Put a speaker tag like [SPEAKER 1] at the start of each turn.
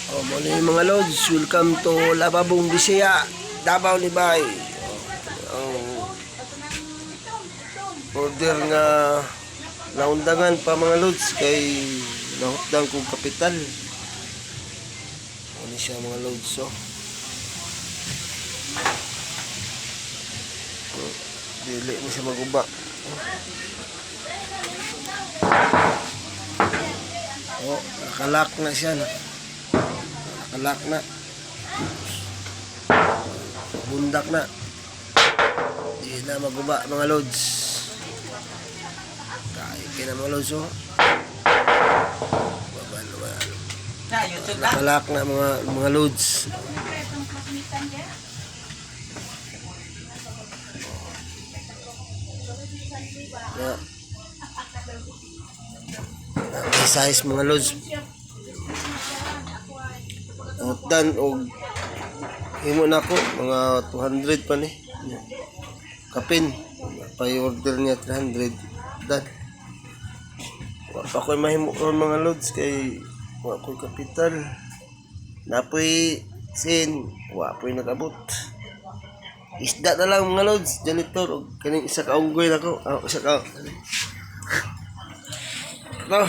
[SPEAKER 1] Oh, muli mga lods, welcome to Lababong Bisaya, Davao Libay. Oh, order nga naundangan pa mga lods kay nahutdan kong kapital. Ano siya mga lods, oh. Dili mo siya maguba. Oh, nakalak na siya na. Nakalak na. Bundak na. Di na maguba mga lods. Kaya na mga lods, oh. Nakalak na mga lods. Na size mga lods. Utdan og himo na ko mga 200 pa ni. Kapin pa-order niya 300 dan. Wa pa koy mahimo mga lods kay wa koy kapital. Napoy sin wa poy nagabot. Isda na lang mga lods, janitor og kaning isa ka unggoy nako. Isa ka. No.